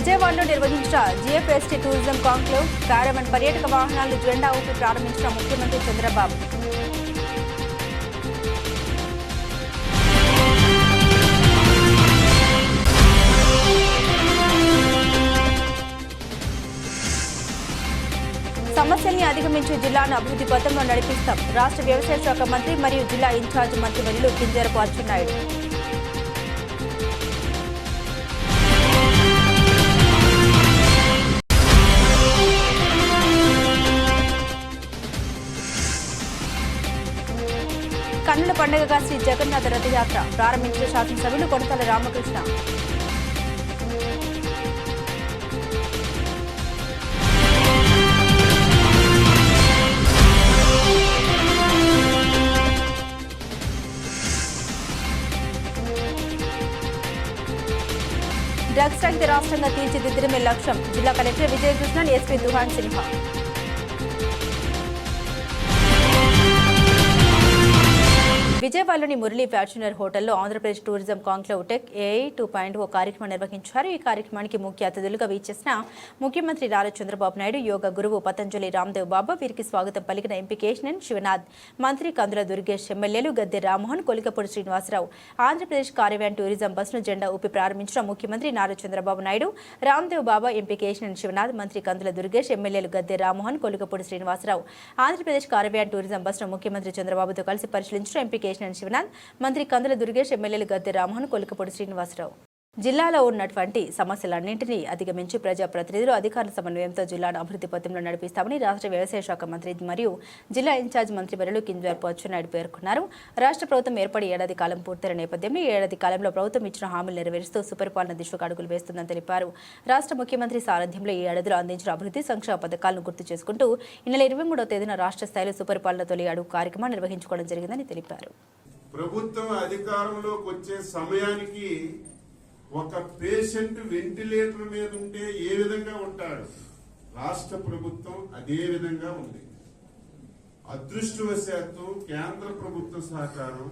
విజయవాడలో నిర్వహించిన జిఎఫ్ఎస్టీ tourism conclave కారవన్ పర్యాటక వాహనాలను జెండా ఊపి ప్రారంభించిన ముఖ్యమంత్రి చంద్రబాబు. సమస్యల్ని అధిగమించి జిల్లాను అభివృద్ధి పథంలో నడిపిస్తాం. రాష్ట్ర వ్యవసాయ శాఖ మంత్రి మరియు జిల్లా ఇన్ఛార్జ్ మంత్రివర్యులు కింజరాపు అచ్చెన్నాయుడు. కన్నుల పండుగగా శ్రీ జగన్నాథ రథయాత్ర ప్రారంభించిన శాసనసభ్యులు కొనతాల రామకృష్ణ. డ్రగ్స్ రహిత రాష్ట్రంగా తీర్చిదిద్దడమే లక్ష్యం. జిల్లా కలెక్టర్ విజయకృష్ణన్, ఎస్పీ దుహాన్ సిన్హా. విజయవాడలోని మురళీ ఫ్యాషనర్ హోటల్లో Andhra Pradesh tourism conclave tech AI 2.0 కార్యక్రమం నిర్వహించారు. ఈ కార్యక్రమానికి ముఖ్య అతిథులుగా వీచేసిన ముఖ్యమంత్రి నారా చంద్రబాబు నాయుడు, యోగా గురువు పతంజలి రామ్దేవ్ బాబా, వీరికి స్వాగతం పలికిన ఎంపీ కేశినేని శివనాథ్, మంత్రి కందుల దుర్గేష్, ఎమ్మెల్యేలు గద్దె రామ్మోహన్, కొలికపూడి శ్రీనివాసరావు. ఆంధ్రప్రదేశ్ కారవాన్ టూరిజం బస్సును జెండా ఊపి ప్రారంభించిన ముఖ్యమంత్రి నారా చంద్రబాబు నాయుడు, రామ్దేవ్ బాబా, ఎంపీ కేశినేని శివనాథ్, మంత్రి కందుల దుర్గేష్, ఎమ్మెల్యేలు గద్దె రామ్మోహన్, కొలికపూడి శ్రీనివాసరావు. ఆంధ్రప్రదేశ్ కారవాన్ టూరిజం బస్సును ముఖ్యమంత్రి చంద్రబాబుతో కలిసి పరిశీలించిన ఎంపీ కేశినేని శివనాథ్, మంత్రి కందుల దుర్గేష్, ఎమ్మెల్యేలు గద్దె రామ్మోహన్, కొలికపూడి శ్రీనివాసరావు. జిల్లాలో ఉన్నటువంటి సమస్యలన్నింటినీ అధిగమించి ప్రజాప్రతినిధులు, అధికారుల సమన్వయంతో జిల్లాను అభివృద్ధి పథంలో నడిపిస్తామని రాష్ట్ర వ్యవసాయ శాఖ మంత్రి మరియు జిల్లా ఇన్ఛార్జ్ మంత్రివర్యులు కింజరాపు అచ్చెన్నాయుడు పేర్కొన్నారు. రాష్ట్ర ప్రభుత్వం ఏర్పడి ఏడాది కాలం పూర్తయిన నేపథ్యంలో ఏడాది కాలంలో ప్రభుత్వం ఇచ్చిన హామీలు నెరవేరుస్తూ సుపరిపాలన దిశగా అడుగులు వేస్తుందని తెలిపారు. రాష్ట్ర ముఖ్యమంత్రి సారథ్యంలో ఈ ఏడాదిలో అందించిన అభివృద్ధి సంక్షేమ పథకాలను గుర్తు చేసుకుంటూ ఈ నెల 23వ తేదీన రాష్ట్ర స్థాయిలో సుపరిపాలన తొలి అడుగు కార్యక్రమం నిర్వహించుకోవడం జరిగిందని తెలిపారు. ప్రభుత్వం అధికారంలోకి వచ్చే సమయానికి ఒక పేషెంట్ వెంటిలేటర్ మీద ఉంటే ఏ విధంగా ఉంటాడు, రాష్ట్ర ప్రభుత్వం అదే విధంగా ఉంది. అదృష్టవశాత్తు కేంద్ర ప్రభుత్వ సహకారం,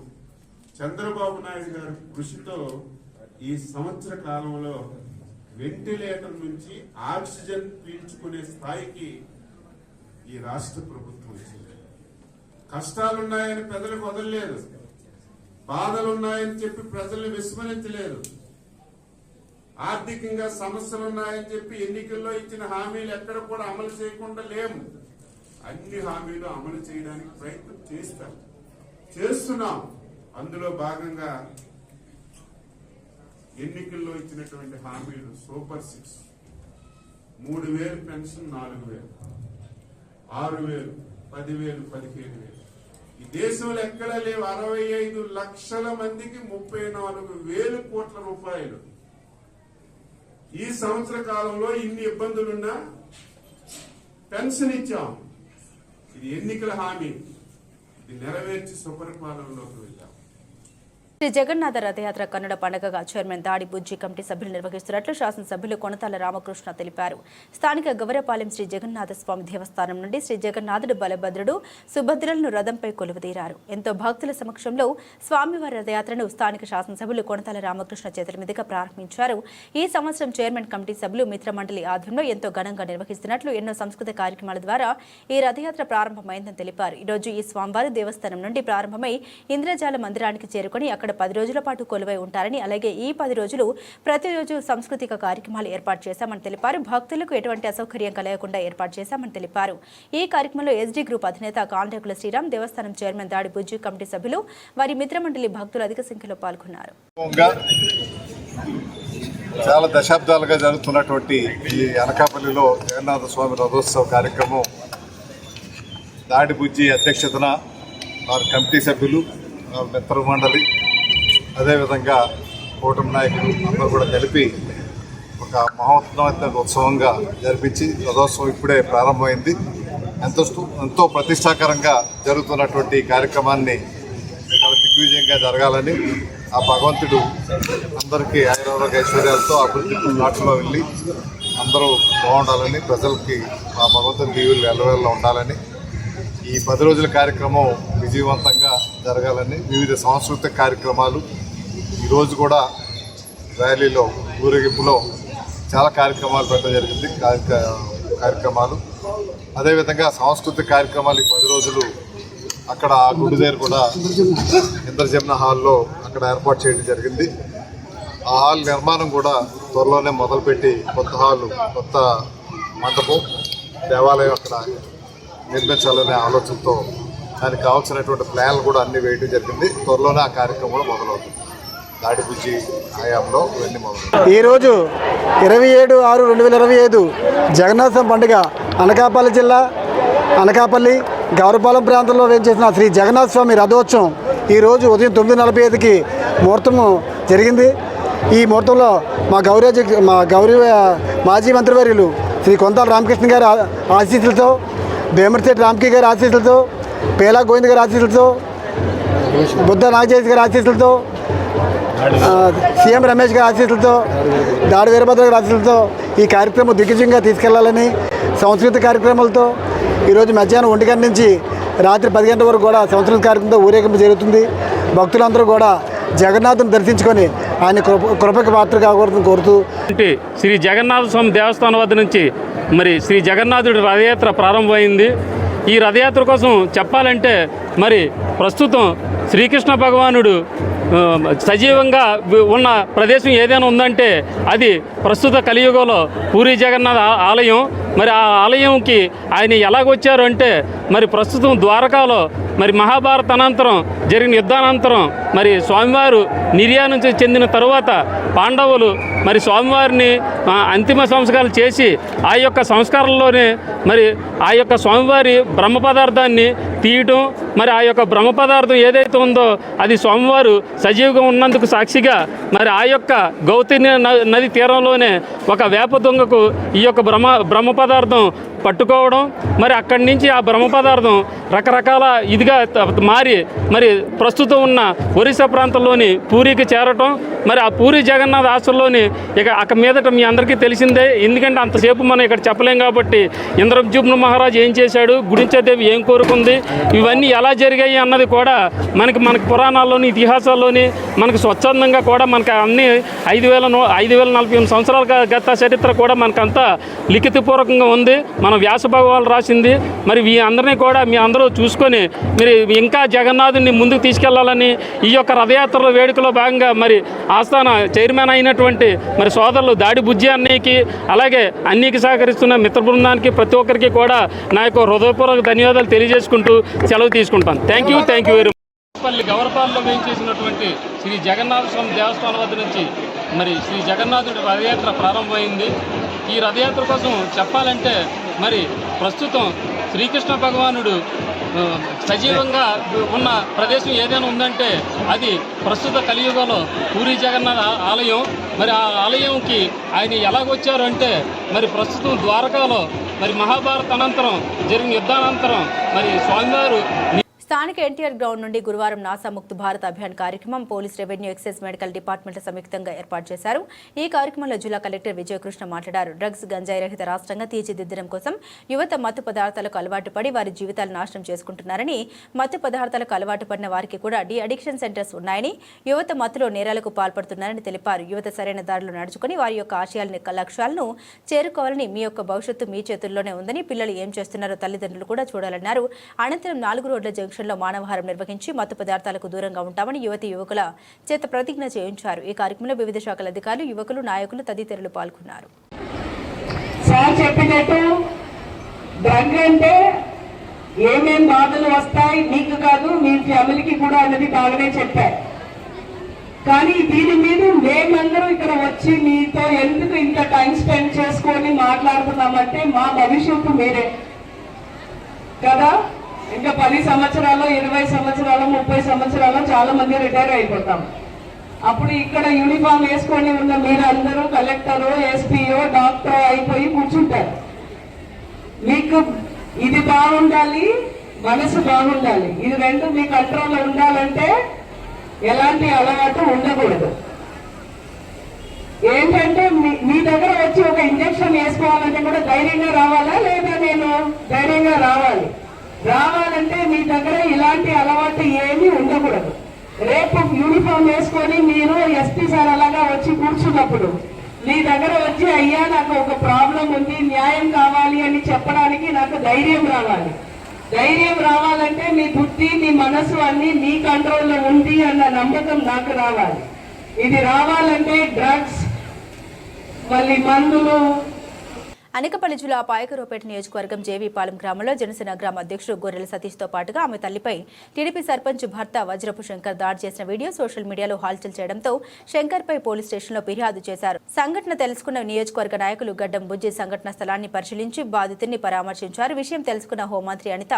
చంద్రబాబు నాయుడు గారి కృషితో ఈ సంవత్సర కాలంలో వెంటిలేటర్ నుంచి ఆక్సిజన్ పీల్చుకునే స్థాయికి ఈ రాష్ట్ర ప్రభుత్వం వచ్చింది. కష్టాలున్నాయని ప్రజలకు వదలలేదు, బాధలున్నాయని చెప్పి ప్రజల్ని విస్మరించలేదు, ఆర్థికంగా సమస్యలున్నాయని చెప్పి ఎన్నికల్లో ఇచ్చిన హామీలు ఎక్కడ కూడా అమలు చేయకుండా లేము. అన్ని హామీలు అమలు చేయడానికి ప్రయత్నం చేస్తున్నాం. అందులో భాగంగా ఎన్నికల్లో ఇచ్చినటువంటి హామీలు సూపర్ 6, 3,000 పెన్షన్, 4,000, 6,000, 10,000, 15,000. ఈ దేశంలో ఎక్కడా లేవు. 65 లక్షల మందికి 34,000 కోట్ల రూపాయలు. ఈ సంవత్సర కాలంలో ఇన్ని ఇబ్బందులున్నా పెన్షన్ ఇచ్చాం. ఇది ఎన్నికల హామీ, ఇది నెరవేర్చి సుపరిపాలనలోకి వెళ్ళాం. శ్రీ జగన్నాథ రథయాత్ర కన్నడ పండుగగా చైర్మన్ దాడి బుజ్జి కమిటీ సభ్యులు నిర్వహిస్తున్నట్లు శాసనసభ్యులు కొనతాల రామకృష్ణ తెలిపారు. స్థానిక గవరపాలెం శ్రీ జగన్నాథ స్వామి దేవస్థానం నుండి శ్రీ జగన్నాథుడు, బలభద్రుడు, సుభద్రలను రథంపై కొలువుదీరారు. ఎంతో భక్తుల సమక్షంలో స్వామివారి రథయాత్రను స్థానిక శాసనసభ్యులు కొనతాల రామకృష్ణ చేతుల మీదుగా ప్రారంభించారు. ఈ సంవత్సరం చైర్మన్ కమిటీ సభ్యులు మిత్రమండలి ఆధ్వర్యంలో ఎంతో ఘనంగా నిర్వహిస్తున్నట్లు, ఎన్నో సంస్కృత కార్యక్రమాల ద్వారా ఈ రథయాత్ర ప్రారంభమైందని తెలిపారు. ఈరోజు ఈ స్వామివారి దేవస్థానం నుండి ప్రారంభమై ఇంద్రజాల మందిరానికి చేరుకుని అక్కడ 10 రోజుల పాటు కొలువై ఉంటారని, అలాగే ఈ 10 రోజులు ప్రతిరోజు సాంస్కృతిక కార్యక్రమాలు ఏర్పాటు చేశామని తెలిపారు. భక్తులకు ఎటువంటి అసౌకర్యం కలగకుండా ఏర్పాటు చేశామని తెలిపారు. ఈ కార్యక్రమంలో ఎస్డీ గ్రూప్ అధినేత కాంట్రాకుల శ్రీరామ్, దేవస్థానం చైర్మన్ దాడి బుజ్జి కమిటీ సభ్యులు, వారి మిత్రమండలి భక్తులు అధిక సంఖ్యలో పాల్గొన్నారు. చాలా దశాబ్దాలుగా జరుగుతున్నటువంటి ఈ అనకాపల్లిలో జగన్నాథ స్వామి రథోత్సవ కార్యక్రమం దాడి బుజ్జి అధ్యక్షతన వారి కమిటీ సభ్యులు, మిత్రమండలి, అదేవిధంగా కూటమి నాయకులు అందరూ కూడా కలిపి ఒక మహోన్నత ఉత్సవంగా జరిపించి రథోత్సవం ఇప్పుడే ప్రారంభమైంది. ఎంతో ప్రతిష్టాకరంగా జరుగుతున్నటువంటి కార్యక్రమాన్ని దిగ్విజయంగా జరగాలని ఆ భగవంతుడు అందరికీ ఆయురారోగ్య ఐశ్వర్యాలతో అభివృద్ధి నాటులో వెళ్ళి అందరూ బాగుండాలని, ప్రజలకి ఆ భగవంతుని దీవులు ఎల్లవేళ్ళలో ఉండాలని, ఈ 10 రోజుల కార్యక్రమం విజయవంతంగా జరగాలని వివిధ సాంస్కృతిక కార్యక్రమాలు ఈరోజు కూడా ర్యాలీలో ఊరేగింపులో చాలా కార్యక్రమాలు పెట్టడం జరిగింది. కార్యక్రమాలు అదేవిధంగా సాంస్కృతిక కార్యక్రమాలు ఈ 10 రోజులు అక్కడ ఆ గుడి దగ్గర కూడా ఇంద్రజమున హాల్లో అక్కడ ఏర్పాటు చేయడం జరిగింది. ఆ హాల్ నిర్మాణం కూడా త్వరలోనే మొదలుపెట్టి కొత్త మండపం దేవాలయం అక్కడ నిర్మించాలనే ఆలోచనతో దానికి కావాల్సినటువంటి ప్లాన్లు కూడా అన్ని వేయడం జరిగింది. త్వరలోనే ఆ కార్యక్రమం కూడా మొదలవుతుంది. దాడిబుజ్జి హయాంలో ఇవన్నీ మొదలవుతాయి. ఈరోజు 27/6/2025 జగన్నాథం పండుగ అనకాపల్లి జిల్లా అనకాపల్లి గౌరపాలెం ప్రాంతంలో వేంచేసిన శ్రీ జగన్నాథ స్వామి రథోత్సవం ఈరోజు ఉదయం 9:45కి ముహూర్తము జరిగింది. ఈ ముహూర్తంలో మా గౌరవ మాజీ మంత్రివర్యులు శ్రీ కొంతాల రామకృష్ణ గారి ఆశీస్సులతో, భీమర్శెట్టి రామకీ గారి ఆశీస్సులతో, పేలా గోవింద్ గారి ఆశీస్సులతో, బుద్ధ నాగజయతి గారి ఆశీస్సులతో, సీఎం రమేష్ గారి ఆశీస్సులతో, దాడి వీరభద్ర గారి ఆశీస్సులతో ఈ కార్యక్రమం దిగ్విజయంగా తీసుకెళ్లాలని సంస్కృతి కార్యక్రమాలతో ఈరోజు మధ్యాహ్నం 1 గంట నుంచి రాత్రి 10 గంటల వరకు కూడా సంస్కృతి కార్యక్రమంతో ఊరేగింపు జరుగుతుంది. భక్తులందరూ కూడా జగన్నాథుని దర్శించుకొని ఆయన కృపకి పాత్ర కాకూడదని కోరుతూ శ్రీ జగన్నాథ స్వామి దేవస్థానం వద్ద నుంచి మరి శ్రీ జగన్నాథుడి రథయాత్ర ప్రారంభమైంది. ఈ రథయాత్ర కోసం చెప్పాలంటే మరి ప్రస్తుతం శ్రీకృష్ణ భగవానుడు సజీవంగా ఉన్న ప్రదేశం ఏదైనా ఉందంటే అది ప్రస్తుత కలియుగంలో పూరీ జగన్నాథ ఆలయం. మరి ఆ ఆలయంకి ఆయన ఎలాగొచ్చారు అంటే మరి ప్రస్తుతం ద్వారకాలో మరి మహాభారత అనంతరం జరిగిన యుద్ధానంతరం మరి స్వామివారు నిర్యాణం చెందిన తరువాత పాండవులు మరి స్వామివారిని అంతిమ సంస్కారాలు చేసి ఆ యొక్క సంస్కారంలోనే మరి ఆ యొక్క స్వామివారి బ్రహ్మ పదార్థాన్ని తీయటం, మరి ఆ యొక్క బ్రహ్మ పదార్థం ఏదైతే ఉందో అది స్వామివారు సజీవంగా ఉన్నందుకు సాక్షిగా మరి ఆ యొక్క గౌతమి నది తీరంలోనే ఒక వేప దొంగకు ఈ యొక్క బ్రహ్మ పదార్థం పట్టుకోవడం, మరి అక్కడి నుంచి ఆ బ్రహ్మ పదార్థం రకరకాల ఇదిగా మారి మరి ప్రస్తుతం ఉన్న ఒరిస్సా ప్రాంతంలోని పూరికి చేరటం, మరి ఆ పూరి జగన్నాథ ఆశ్రమంలోని ఇక అక్కడ మీదట మీ అందరికీ తెలిసిందే. ఎందుకంటే అంతసేపు మనం ఇక్కడ చెప్పలేం కాబట్టి ఇంద్రజుమ్న మహారాజు ఏం చేశాడు, గుడించాదేవి ఏం కోరుకుంది, ఇవన్నీ ఎలా జరిగాయి అన్నది కూడా మనకి పురాణాల్లోని ఇతిహాసాల్లోని మనకు స్వచ్ఛందంగా కూడా మనకి అన్ని 5,048 సంవత్సరాల గత చరిత్ర కూడా మనకంతా లిఖితపూర్వకంగా ఉంది. మన వ్యాస భగవానుడు రాసింది. మరి మీ అందరినీ కూడా మీ అందరూ చూసుకొని మీరు ఇంకా జగన్నాథుని ముందుకు తీసుకెళ్లాలని ఈ యొక్క రథయాత్రల వేడుకలో భాగంగా మరి ఆస్థాన చైర్మన్ అయినటువంటి మరి సోదరులు దాడి బుజ్జి అన్నయ్యకి అలాగే అన్నీకి సహకరిస్తున్న మిత్ర బృందానికి ప్రతి ఒక్కరికి కూడా నా యొక్క హృదయపూర్వక ధన్యవాదాలు తెలియజేసుకుంటూ సెలవు తీసుకుంటాను. Thank you very much. గౌరపాలలో వేయించేసినటువంటి శ్రీ జగన్నాథ స్వామి దేవస్థానం వద్ద నుంచి మరి శ్రీ జగన్నాథుడి రథయాత్ర ప్రారంభమైంది. ఈ రథయాత్ర కోసం చెప్పాలంటే మరి ప్రస్తుతం శ్రీకృష్ణ భగవానుడు సజీవంగా ఉన్న ప్రదేశం ఏదైనా ఉందంటే అది ప్రస్తుత కలియుగంలో పూరీ జగన్నాథ ఆలయం. మరి ఆ ఆలయంకి ఆయన ఎలాగొచ్చారు అంటే మరి ప్రస్తుతం ద్వారకాలో మరి మహాభారత అనంతరం జరిగిన యుద్ధానంతరం మరి స్వామివారు స్థానిక ఎన్టీఆర్ గ్రౌండ్ నుండి గురువారం నాసా ముక్త్ భారత్ అభియాన్ కార్యక్రమం పోలీస్, రెవెన్యూ, ఎక్సైజ్, మెడికల్ డిపార్ట్మెంట్ల సంయుక్తంగా ఏర్పాటు చేశారు. ఈ కార్యక్రమంలో జిల్లా కలెక్టర్ విజయకృష్ణ మాట్లాడారు. డ్రగ్స్, గంజాయి రహిత రాష్ట్రంగా తీర్చిదిద్దడం కోసం యువత మత్తు పదార్థాలకు అలవాటు పడి వారి జీవితాలు నాశనం చేసుకుంటున్నారని, మత్తు పదార్థాలకు అలవాటు పడిన వారికి కూడా డి అడిక్షన్ సెంటర్స్ ఉన్నాయని, యువత మత్తులో నేరాలకు పాల్పడుతున్నారని తెలిపారు. యువత సరైన దారిలో నడుచుకుని వారి యొక్క ఆశయాలని, లక్ష్యాలను చేరుకోవాలని, మీ యొక్క భవిష్యత్తు మీ చేతుల్లోనే ఉందని, పిల్లలు ఏం చేస్తున్నారో తల్లిదండ్రులు కూడా చూడాలన్నారు. అనంతరం 4 రోడ్ల జంక్షన్ లో మానవహారం నిర్వహించి మత్తు పదార్థాలకు దూరంగా ఉంటామని యువతి యువకుల చేత ప్రతిజ్ఞ చేయించారు. ఈ కార్యక్రమంలో వివిధ శాఖల అధికారులు, యువకులు, నాయకులు తదితరులు పాల్గొన్నారు. సార్ చెప్పినట్టు డ్రగ్ అంటే ఏమేం బాధలు వస్తాయి మీకు కాదు మీ ఫ్యామిలీకి కూడా అన్నది బాగానే చెప్పారు. కానీ దీని మీద మేమందరం ఇక్కడ వచ్చి మీతో ఎందుకు ఇంత టైం స్పెండ్ చేసుకొని మాట్లాడుతున్నామంటే మా భవిష్యత్తు మీరే కదా. ఇంకా 10 సంవత్సరాలు, 20 సంవత్సరాలు, 30 సంవత్సరాలు చాలా మంది రిటైర్ అయిపోతాం. అప్పుడు ఇక్కడ యూనిఫామ్ వేసుకొని ఉన్న మీరందరూ కలెక్టరో, ఎస్పీఓ, డాక్టర్ అయిపోయి కూర్చుంటారు. మీకు ఇది బాగుండాలి, మనసు బాగుండాలి. ఇది రెండు మీ కంట్రోల్లో ఉండాలంటే ఎలాంటి అలవాటు ఉండకూడదు. ఏంటంటే మీ దగ్గర వచ్చి ఒక ఇంజక్షన్ వేసుకోవాలంటే కూడా ధైర్యంగా రావాలా లేదా? నేను ధైర్యంగా రావాలంటే మీ దగ్గర ఇలాంటి అలవాటు ఏమీ ఉండకూడదు. రేపు యూనిఫామ్ వేసుకొని మీరు ఎస్పీ సార్ అలాగా వచ్చి కూర్చున్నప్పుడు మీ దగ్గర వచ్చి అయ్యా నాకు ఒక ప్రాబ్లం ఉంది, న్యాయం కావాలి అని చెప్పడానికి నాకు ధైర్యం రావాలి. ధైర్యం రావాలంటే మీ బుద్ధి, మీ మనసు అన్ని మీ కంట్రోల్లో ఉంది అన్న నమ్మకం నాకు రావాలి. ఇది రావాలంటే డ్రగ్స్, మళ్ళీ మందులు. అనకాపల్లి జిల్లా పాయకరావుపేట నియోజకవర్గం జేవీపాలెం గ్రామంలో జనసేన గ్రామ అధ్యక్షుడు గొర్రెల సతీష్తో పాటుగా ఆమె తల్లిపై టీడీపీ సర్పంచ్ భర్త వజ్రపు శంకర్ దాడి చేసిన వీడియో సోషల్ మీడియాలో హల్చల్ చేయడంతో శంకర్పై పోలీస్ స్టేషన్లో ఫిర్యాదు చేశారు. సంఘటన తెలుసుకున్న నియోజకవర్గ నాయకులు గడ్డం బుజ్జి సంఘటన స్థలాన్ని పరిశీలించి బాధితుడిని పరామర్శించారు. విషయం తెలుసుకున్న హోంమంత్రి అనిత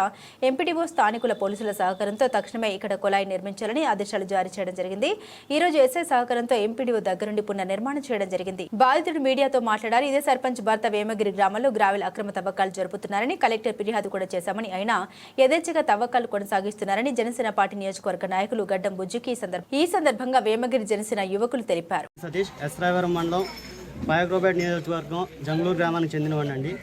ఎంపీడీఓ స్థానికుల పోలీసుల సహకారంతో తక్షణమే ఇక్కడ కుళాయి నిర్మించాలని ఆదేశాలు జారీ చేయడం జరిగింది. ఈ రోజు ఎస్ఐ సహకారంతో ఎంపీడీఓ దగ్గరుండి పునర్నిర్మాణం చేయడం జరిగింది. బాధితుడు మీడియాతో మాట్లాడారు. ఇదే సర్పంచ్ భర్త వేమగిరి గ్రామంలో గ్రావెల్ అక్రమ తవ్వకాలు జరుపుతున్నారని కలెక్టర్ ఫిర్యాదు కూడా చేశామని, అయినా యథేచ్ఛగా తవ్వకాలు కొనసాగిస్తున్నారని జనసేన పార్టీ నియోజకవర్గ నాయకులు గడ్డం బుజ్జికి ఈ సందర్భంగా వేమగిరి జనసేన యువకులు తెలిపారు. సతీష్ ఎస్రాయవరం మండలం పాయకరావుపేట నియోజకవర్గం జంగులూరు గ్రామానికి చెందినవాడండి.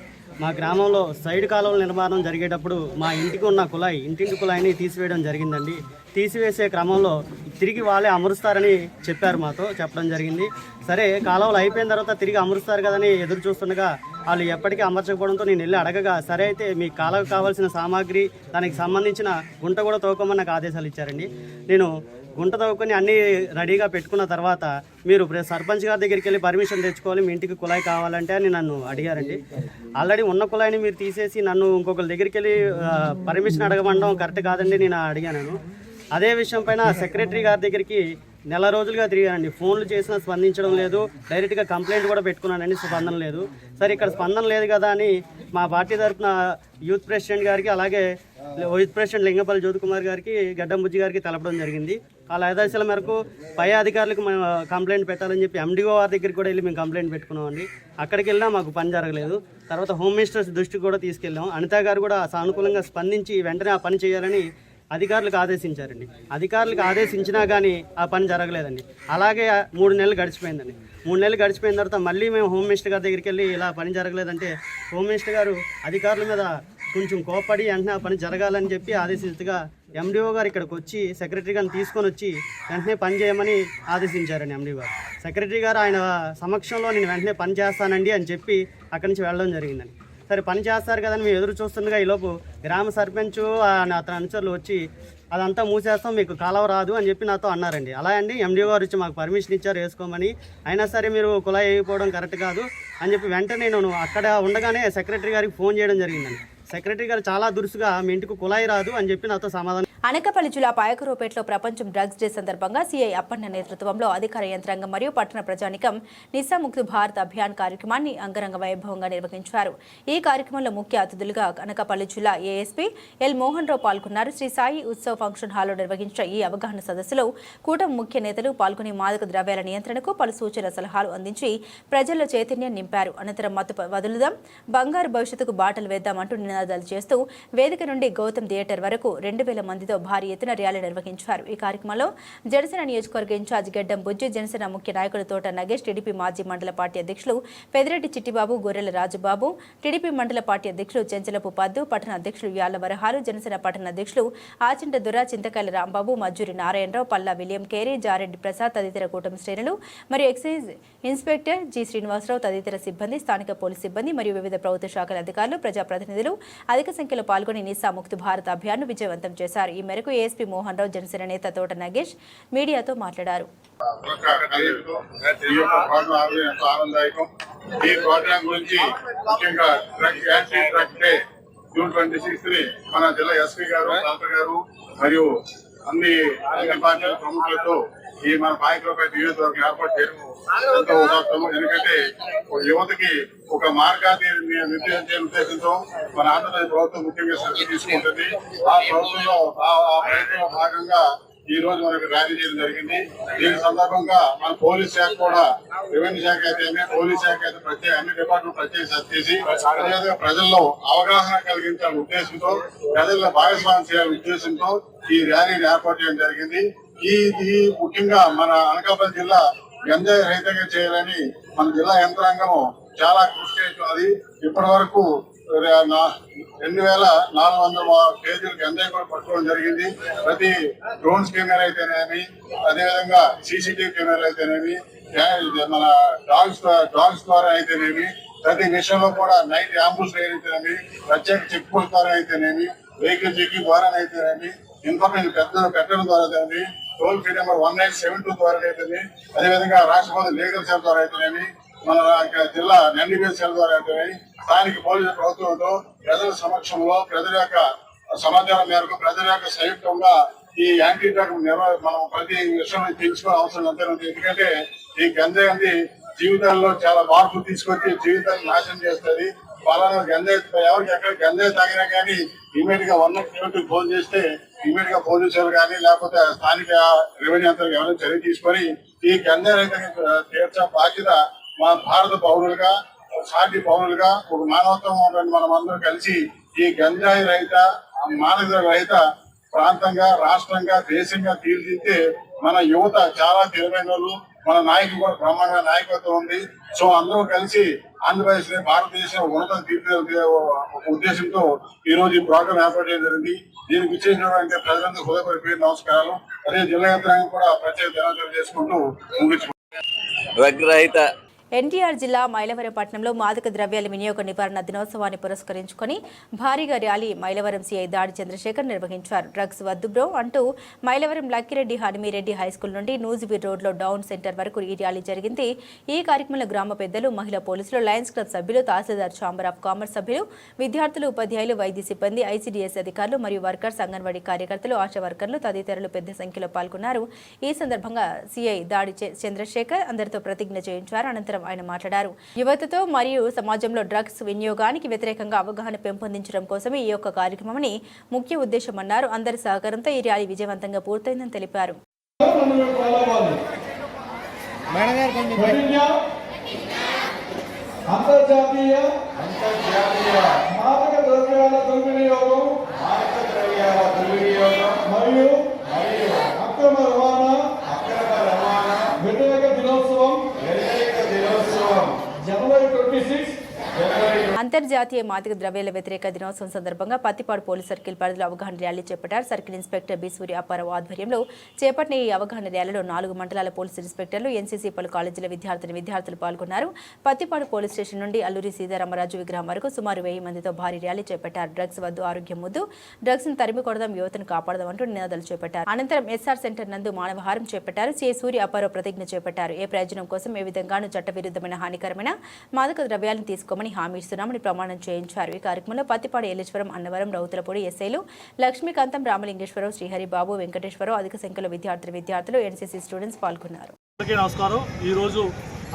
మా గ్రామంలో సైడ్ కాలువల నిర్మాణం జరిగేటప్పుడు మా ఇంటికి ఉన్న ఇంటింటి కుళాయిని తీసివేయడం జరిగిందండి. తీసివేసే క్రమంలో తిరిగి వాళ్ళే అమరుస్తారని చెప్పారు, మాతో చెప్పడం జరిగింది. సరే కాలువలు అయిపోయిన తర్వాత తిరిగి అమరుస్తారు కదని ఎదురు చూస్తుండగా వాళ్ళు ఎప్పటికీ అమర్చకపోవడంతో నేను వెళ్ళి అడగగా సరే అయితే మీ కాలువకు కావాల్సిన సామాగ్రి, దానికి సంబంధించిన గుంట కూడా తవ్వుకోమని నాకు ఆదేశాలు ఇచ్చారండి. నేను గుంట తవ్వుకొని అన్నీ రెడీగా పెట్టుకున్న తర్వాత మీరు సర్పంచ్ గారి దగ్గరికి వెళ్ళి పర్మిషన్ తెచ్చుకోవాలి, మీ ఇంటికి కుళాయి కావాలంటే అని నన్ను అడిగారండి. ఆల్రెడీ ఉన్న కుళాయిని మీరు తీసేసి నన్ను ఇంకొకరి దగ్గరికి వెళ్ళి పర్మిషన్ అడగమండం కరెక్ట్ కాదండి నేను అడిగాను. అదే విషయం పైన సెక్రటరీ గారి దగ్గరికి నెల రోజులుగా తిరిగానండి. ఫోన్లు చేసినా స్పందించడం లేదు. డైరెక్ట్గా కంప్లైంట్ కూడా పెట్టుకున్నానండి, స్పందన లేదు. సరే ఇక్కడ స్పందన లేదు కదా అని మా పార్టీ తరఫున యూత్ ప్రెసిడెంట్ గారికి, అలాగే వైస్ ప్రెసిడెంట్ లింగపల్లి జ్యోతికుమార్ గారికి, గడ్డం బుజ్జి గారికి తెలపడం జరిగింది. వాళ్ళ ఆదేశాల మేరకు పై అధికారులకు మేము కంప్లైంట్ పెట్టాలని చెప్పి ఎండిఓ వారి దగ్గరికి కూడా వెళ్ళి మేము కంప్లైంట్ పెట్టుకున్నామండి. అక్కడికి వెళ్ళినా మాకు పని జరగలేదు. తర్వాత హోమ్ మినిస్టర్స్ దృష్టికి కూడా తీసుకెళ్ళాం. అనిత గారు కూడా సానుకూలంగా స్పందించి వెంటనే ఆ పని చేయాలని అధికారులకు ఆదేశించారండి. అధికారులకు ఆదేశించినా కానీ ఆ పని జరగలేదండి. అలాగే 3 నెలలు గడిచిపోయిందండి. 3 నెలలు గడిచిపోయిన తర్వాత మళ్ళీ మేము హోమ్ మినిస్టర్ గారి దగ్గరికి వెళ్ళి ఇలా పని జరగలేదంటే హోమ్ మినిస్టర్ గారు అధికారుల మీద కొంచెం కోపడి వెంటనే ఆ పని జరగాలని చెప్పి ఆదేశించగా ఎండిఓ గారు ఇక్కడికి వచ్చి సెక్రటరీ గారిని తీసుకొని వచ్చి వెంటనే పని చేయమని ఆదేశించారండి. ఎండిఓ గారు సెక్రటరీ గారు ఆయన సమక్షంలో నేను వెంటనే పని చేస్తానండి అని చెప్పి అక్కడి నుంచి వెళ్ళడం జరిగిందండి. సరే పని చేస్తారు కదని మేము ఎదురు చూస్తుండగా ఈలోపు గ్రామ సర్పంచ్ అతని అనుచరులు వచ్చి అదంతా మూసేస్తాం, మీకు కాలువ రాదు అని చెప్పి నాతో అన్నారండి. అలా అండి ఎండిఓ గారు వచ్చి మాకు పర్మిషన్ ఇచ్చారు వేసుకోమని, అయినా సరే మీరు కుళాయి వేయకపోవడం కరెక్ట్ కాదు అని చెప్పి వెంటనే నేను అక్కడ ఉండగానే సెక్రటరీ గారికి ఫోన్ చేయడం జరిగిందండి. సెక్రటరీ గారు చాలా దురుసుగా మీ ఇంటికి కుళాయి రాదు అని చెప్పి నాతో సమాధానం. అనకాపల్లి జిల్లా పాయకరావుపేటలో ప్రపంచం డ్రగ్స్ డే సందర్భంగా సీఐ అప్పన్న నేతృత్వంలో అధికార యంత్రాంగం మరియు పట్టణ ప్రజానికం నిశాముక్త్ భారత్ అభియాన్ కార్యక్రమాన్ని అంగరంగ వైభవంగా నిర్వహించారు. ఈ కార్యక్రమంలో ముఖ్య అతిథులుగా అనకాపల్లి జిల్లా ఏఎస్పీ ఎల్ మోహన్ రావు పాల్గొన్నారు. శ్రీ సాయి ఉత్సవ్ ఫంక్షన్ హాల్లో నిర్వహించిన ఈ అవగాహన సదస్సులో కూటమి ముఖ్య నేతలు పాల్గొని మాదక ద్రవ్యాల నియంత్రణకు పలు సూచన సలహాలు అందించి ప్రజల్లో చైతన్యం నింపారు. అనంతరం మత్తు వదులుదాం, బంగారు భవిష్యత్తుకు బాటలు వేద్దామంటూ నినాదాలు చేస్తూ వేదిక నుండి గౌతమ్ థియేటర్ వరకు 2000 మందితో భారీ ఎత్తున ర్యాలీ నిర్వహించారు. ఈ కార్యక్రమంలో జనసేన నియోజకవర్గ ఇన్ఛార్జ్ గడ్డం బుజ్జి, జనసేన ముఖ్య నాయకులు తోట నగేష్, టీడీపీ మాజీ మండల పార్టీ అధ్యక్షులు పెదిరెడ్డి చిట్టిబాబు, గొర్రెల రాజుబాబు, టీడీపీ మండల పార్టీ అధ్యక్షులు చెంచలపు పద్దు, పట్టణ అధ్యక్షులు యాళ్ల వరహాలు, జనసేన పట్టణ అధ్యక్షులు ఆచింట దుర, చింతకాయల రాంబాబు, మజ్జూరి నారాయణరావు, పల్లా విలియం కేరీ, జారెడ్డి ప్రసాద్ తదితర కూటమి శ్రేణులు మరియు ఎక్సైజ్ ఇన్స్పెక్టర్ జి శ్రీనివాసరావు తదితర సిబ్బంది, స్థానిక పోలీస్ సిబ్బంది మరియు వివిధ ప్రభుత్వ శాఖల అధికారులు, ప్రజాప్రతినిధులు అధిక సంఖ్యలో పాల్గొని నిశాముక్త్ భారత్ అభియాన్ను విజయవంతం చేశారు. ఈ మేరకు ఏఎస్పీ మోహన్ రావు, జనసేన నేత తోట నగేష్ మీడియాతో మాట్లాడారు. ఈ ప్రోగ్రామ్ గురించి ముఖ్యంగా డ్రగ్ డే జూన్ 26 మన జిల్లా ఎస్పీ గారు, కలెక్టర్ గారు మరియు అన్ని పార్టీల ప్రముఖులతో ఈ మన పాయకరావుపేట నియోజకవర్గం ఏర్పాటు చేయడం ఎంతో ఉదాత్తము. ఎందుకంటే యువతకి ఒక మార్గాన్ని నిర్దేశించే ఉద్దేశంతో మన ఆంధ్రప్రదేశ్ ప్రభుత్వం ముఖ్యంగా శ్రద్ధ తీసుకుంటుంది. ఆ ప్రభుత్వంలో ఆ ప్రయత్నంలో భాగంగా ఈ రోజు మనకు ర్యాలీ చేయడం జరిగింది. దీని సందర్భంగా మన పోలీస్ శాఖ కూడా, రెవెన్యూ శాఖ అయితే పోలీస్ శాఖ అయితే ప్రత్యేక అన్ని డిపార్ట్మెంట్ ప్రత్యేక శ్రద్ధ చేసి అదేవిధంగా ప్రజల్లో అవగాహన కలిగించాలనే ఉద్దేశంతో, ప్రజల్లో భాగస్వామ్యం చేయాలనే ఉద్దేశంతో ఈ ర్యాలీని ఏర్పాటు చేయడం జరిగింది. ఇది ముఖ్యంగా మన అనకాపల్లి జిల్లా గంజాయి రహితంగా చేయాలని మన జిల్లా యంత్రాంగం చాలా కృషి చేస్తున్నది. ఇప్పటి వరకు 2400 కేజీలు గంజాయి కూడా పట్టుకోవడం జరిగింది. ప్రతి డ్రోన్స్ కెమెరా అయితేనేమి, అదేవిధంగా సీసీటీవీ కెమెరా అయితేనేమి, మన డాగ్స్ ద్వారా అయితేనేమి, ప్రతి విషయంలో కూడా నైట్ అంబుల్స్ అయితేనేమి, ప్రత్యేక చెక్ పోస్ట్ ద్వారా అయితేనేమి, వెహికల్ చెకింగ్ ద్వారా అయితేనేమి, ఇన్ఫర్మేషన్ పెట్టడం ద్వారా అయితేనేమి, టోల్ ఫ్రీ నెంబర్ 1972 ద్వారా అయితేనేమి, అదేవిధంగా రాష్ట్రపతి లీగల్ సెల్ ద్వారా అయితేనేమి, మన జిల్లా ఎన్డీపీఎస్ సెల్ ద్వారా అయితేనేమి, స్థానిక పోలీసు ప్రభుత్వంతో ప్రజల సమక్షంలో ప్రజల యొక్క సమాచారం మేరకు ప్రజల యొక్క సంయుక్తంగా ఈ యాంటీ డ్రగ్ మనం ప్రతి విషయం తెలుసుకోవాల్సిన అవసరం అంతే ఉంది. ఎందుకంటే ఈ గంజాయి అనేది జీవితాల్లో చాలా మార్పులు తీసుకొచ్చి జీవితాన్ని నాశనం చేస్తుంది. పలానా గంజాయి ఎవరికి ఎక్కడ గంజాయి తాగినా కానీ ఇమీడియట్ గా 1-8 ఫోన్ చేస్తే ఇమీడియట్ గా పోలీసులు కానీ లేకపోతే స్థానిక రెవెన్యూ అంతర్గత ఎవరైనా చర్య తీసుకొని ఈ గంజాయి రైతు తీర్చే బాధ్యత మన భారత పౌరులుగా, సాటి పౌరులుగా, ఒక మానవత్వం మనం అందరూ కలిసి ఈ గంజాయి రహిత, మానవ రహిత ప్రాంతంగా, రాష్ట్రంగా, దేశంగా తీర్చిదిద్దే మన యువత చాలా తెలివైన వాళ్ళు, మన నాయకులు కూడా బ్రహ్మాండమైన నాయకత్వం ఉంది. సో అందరూ కలిసి ఆంధ్రప్రదేశ్ భారతదేశం ఉన్నత తీర్చిదిద్దే ఉద్దేశంతో ఈ రోజు ఈ ప్రోగ్రాం ఏర్పాటు చేయడం జరిగింది. దీనికి ఇచ్చేసినటువంటి ప్రజలందరూ హృదయపూర్వక నమస్కారాలు. అదే జిల్లా యంత్రాంగం కూడా ప్రత్యేక ధన్యవాదాలు చేసుకుంటూ ముగించుకుంటున్నాను. ఎన్టీఆర్ జిల్లా మైలవరం పట్టణంలో మాదక ద్రవ్యాల వినియోగ నివారణ దినోత్సవాన్ని పురస్కరించుకొని భారీగా ర్యాలీ మైలవరం సీఐ దాడి చంద్రశేఖర్ నిర్వహించారు. డ్రగ్స్ వద్దు బ్రో అంటూ మైలవరం లక్కిరెడ్డి హనుమిరెడ్డి హైస్కూల్ నుండి నూజివీర్ రోడ్లో డౌన్ సెంటర్ వరకు ఈ ర్యాలీ జరిగింది. ఈ కార్యక్రమంలో గ్రామ పెద్దలు, మహిళా పోలీసులు, లయన్స్ క్లబ్ సభ్యులు, తహసీల్దార్ ఛాంబర్ ఆఫ్ కామర్స్ సభ్యులు, విద్యార్థులు, ఉపాధ్యాయులు, వైద్య సిబ్బంది, ఐసీడీఎస్ అధికారులు మరియు వర్కర్స్, అంగన్వాడీ కార్యకర్తలు, ఆశా వర్కర్లు తదితరులు పెద్ద సంఖ్యలో పాల్గొన్నారు. ఈ సందర్భంగా సీఐ దాడి చంద్రశేఖర్ అందరితో ప్రతిజ్ఞ చేయించారు. అనంతరం ఆయన మాట్లాడారు. యువతతో మరియు సమాజంలో డ్రగ్స్ వినియోగానికి వ్యతిరేకంగా అవగాహన పెంపొందించడం కోసమే ఈ యొక్క కార్యక్రమమని ముఖ్య ఉద్దేశమన్నారు. అందరి సహకారంతో ఈ ర్యాలీ విజయవంతంగా పూర్తయిందని తెలిపారు. అంతర్జాతీయ మాదక ద్రవ్యాల దుర్వినియోగం మరియు అక్రమ రవాణా వ్యతిరేక దినోత్సవం జనవరి 26 అంతర్జాతీయ మాదక ద్రవ్యాల వ్యతిరేక దినోత్సవం సందర్భంగా పత్తిపాడు పోలీస్ సర్కిల్ పరిధిలో అవగాహన ర్యాలీ చేపట్టారు. సర్కిల్ ఇన్స్పెక్టర్ బి సూర్య అప్పారావు ఆధ్వర్యంలో చేపట్టిన ఈ అవగాహన ర్యాలీలో 4 మండలాల పోలీసు ఇన్స్పెక్టర్లు, ఎన్సీసీ, పలు కాలేజీల విద్యార్థులు పాల్గొన్నారు. పత్తిపాడు పోలీస్ స్టేషన్ నుండి అల్లూరి సీతారామరాజు విగ్రహం వరకు సుమారు 1000 మందితో భారీ ర్యాలీ చేపట్టారు. డ్రగ్స్ వద్దు, ఆరోగ్యం ముద్దు, డ్రగ్స్ ను తరిమి కొడదాం, యువతను కాపాడదాం అంటూ నినాదాలు చేపట్టారు. అనంతరం ఎస్ఆర్ సెంటర్ నందు మానవహారం చేపట్టారు. సిఐ సూర్య అప్పారావు ప్రతిజ్ఞ చేపట్టారు. ఏ ప్రయోజనం కోసం ఏ విధంగానూ చట్టవిరుద్ధమైన, హానికరమైన మాదక ద్రవ్యాలను తీసుకోమని హామీ ఇస్తున్నామని ప్రమాణం చేయించారు. ఈ కార్యక్రమంలో పత్తిపాడు, ఏలేశ్వరం, అన్నవరం, రౌతులపూడి ఎస్ఐలు లక్ష్మీకాంతం, రామలింగేశ్వరరావు, శ్రీహరి, బాబు, వెంకటేశ్వరరావు, అధిక సంఖ్యలో విద్యార్థులు, ఎన్సీసీ స్టూడెంట్స్ పాల్గొన్నారు. నమస్కారం. ఈరోజు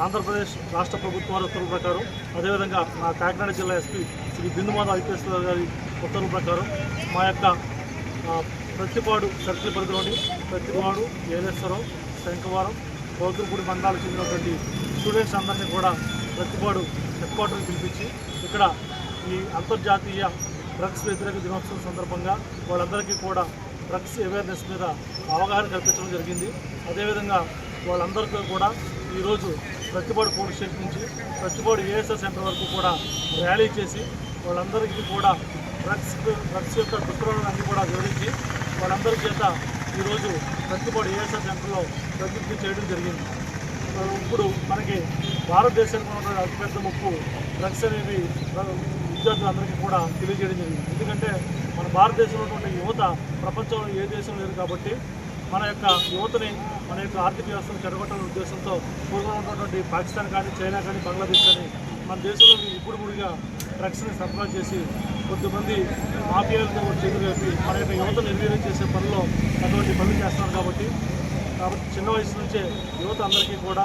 ఆంధ్రప్రదేశ్ రాష్ట్ర ప్రభుత్వాల ఉత్తర్వుల ప్రకారం, అదేవిధంగా మా కాకినాడ జిల్లా ఎస్పీ శ్రీ బిందుమాధ ఐపీఎస్ గారి ఉత్తర్వుల ప్రకారం మా యొక్క ప్రత్తిపాడు సర్కిల్ పరిధిలోని ప్రత్తిపాడు, ఏలేశ్వరం, శంఖవరం, రౌతులపూడి మండలాలకు చెందినటువంటి స్టూడెంట్స్ అందరినీ కూడా ప్రత్తిపాడు హెడ్ క్వార్టర్కి పిలిపించి ఇక్కడ ఈ అంతర్జాతీయ డ్రగ్స్ వ్యతిరేక దినోత్సవం సందర్భంగా వాళ్ళందరికీ కూడా డ్రగ్స్ అవేర్నెస్ మీద అవగాహన కల్పించడం జరిగింది. అదేవిధంగా వాళ్ళందరికీ కూడా ఈరోజు ప్రత్తిపాడు పోలీస్ స్టేషన్ నుంచి ప్రత్తిపాడు ఏఎస్ఆర్ సెంటర్ వరకు కూడా ర్యాలీ చేసి వాళ్ళందరికీ కూడా డ్రగ్స్ యొక్క దుష్ప్రభావాన్ని కూడా వివరించి వాళ్ళందరి చేత ఈరోజు ప్రత్తిపాడు ఏఎస్ఆర్ సెంటర్లో ప్రతిజ్ఞ చేయడం జరిగింది. ఇప్పుడు మనకి భారతదేశానికి ఉన్న అతిపెద్ద ముప్పు డ్రగ్స్ అనేవి విద్యార్థులందరికీ కూడా తెలియజేయడం జరిగింది. ఎందుకంటే మన భారతదేశంలో ఉన్నటువంటి యువత ప్రపంచంలో ఏ దేశం లేదు కాబట్టి మన యొక్క యువతని, మన యొక్క ఆర్థిక వ్యవస్థను చెడగొట్టాలనే ఉద్దేశంతో పూర్వం ఉన్నటువంటి పాకిస్తాన్ కానీ, చైనా కానీ, బంగ్లాదేశ్ కానీ మన దేశంలోకి ఇప్పుడు ముడిగా డ్రగ్స్ని సరఫరా చేసి కొద్దిమంది మాఫియాలతో చేతులు వేపి మన యొక్క యువతను నిర్వీర్యం చేసే పనిలో అటువంటి పనులు చేస్తున్నారు. కాబట్టి చిన్న వయసు నుంచే యువత అందరికీ కూడా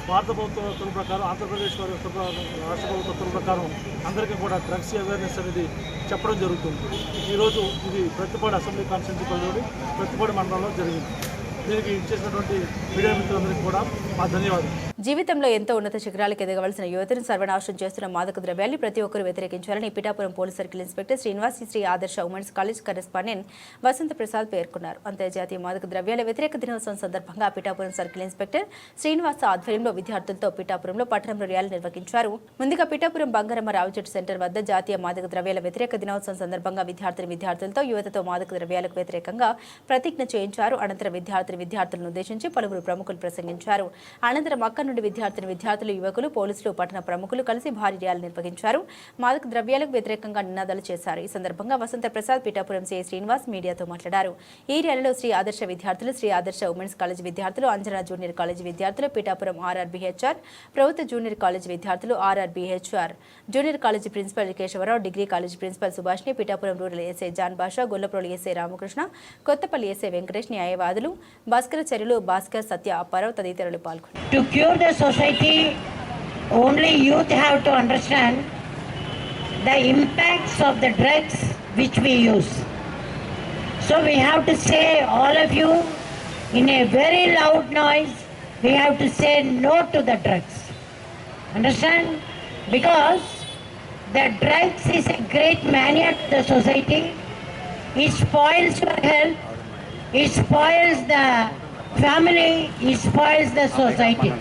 భారత ప్రభుత్వ ఉత్తర్వుల ప్రకారం, ఆంధ్రప్రదేశ్ రాష్ట్ర ప్రభుత్వ ఉత్తర్వుల ప్రకారం అందరికీ కూడా డ్రగ్స్ అవేర్నెస్ అనేది చెప్పడం జరుగుతుంది. ఈరోజు ఇది ప్రత్తిపాడు అసెంబ్లీ కాన్స్టిట్యూన్సీ పరిధిలోని ప్రత్తిపాడు మండలంలో జరిగింది. దీనికి ఇచ్చేసినటువంటి మీడియా మిత్రులందరికీ కూడా మా ధన్యవాదాలు. జీవితంలో ఎంతో ఉన్నత శిఖరాలకు ఎదగవలసిన యువతను సర్వనాశనం చేస్తున్న మాదక ద్రవ్యాన్ని ప్రతి ఒక్కరూ వ్యతిరేకించాలని Pithapuram police circle inspector Srinivas Sri Adarsha women's college correspondent Vasantha Prasad పేర్కొన్నారు. అంతర్జాతీయ మాదక ద్రవ్యాల వ్యతిరేక దినోత్సవం సందర్భంగా పిఠాపురం సర్కిల్ ఇన్స్పెక్టర్ శ్రీనివాస్ ఆధ్వర్యంలో విద్యార్థులతో పిఠాపురంలో పట్టణంలో ర్యాలీ నిర్వహించారు. ముందుగా పిఠాపురం బంగారమ్మ రావుచెట్టు సెంటర్ వద్ద జాతీయ మాదక ద్రవ్యాల వ్యతిరేక దినోత్సవం సందర్భంగా విద్యార్థులతో యువతతో మాదక ద్రవ్యాలకు వ్యతిరేకంగా ప్రతిజ్ఞ చేయించారు. అనంతరం విద్యార్థులను ఉద్దేశించి పలువురు ప్రముఖులు ప్రసంగించారు. అనంతరం అక్కడి నుండి విద్యార్థులు, యువకులు, పోలీసులు, పట్టణ ప్రముఖులు కలిసి భారీ ర్యాలీ నిర్వహించారు. మాదక ద్రవ్యాలకు వ్యతిరేకంగా నినాదాలు చేశారు. ఈ సందర్భంగా వసంత ప్రసాద్, పిఠాపురం సిఐ శ్రీనివాస్ మీడియాతో మాట్లాడారు. ఈ ర్యాలీలో శ్రీ ఆదర్శ విద్యార్థులు, శ్రీ ఆదర్శ ఉమెన్స్ కాలేజ్ విద్యార్థులు, అంజనా జూనియర్ కాలేజ్ విద్యార్థులు, పిఠాపురం ఆర్ఆర్బీహెచ్ఆర్ ప్రభుత్వ జూనియర్ కాలేజ్ విద్యార్థులు, RRBHR junior college principal Keshavarao, degree college principal Subhashini, Pithapuram rural SI John Basha, Gollaprolu SI Ramakrishna, Kothapalli SI Venkatesh, న్యాయవాదులు భాస్కరాచార్యులు, భాస్కర్, సత్య, అప్పారావు తదితరులు పాల్గొన్నారు. To cure the society, only youth have to understand the impacts of the drugs which we use. So we have to say, all of you, in a very loud noise, we have to say no to the drugs. Understand? Because the drugs is a great mania to the society. It spoils your health, it spoils the family, it spoils the society.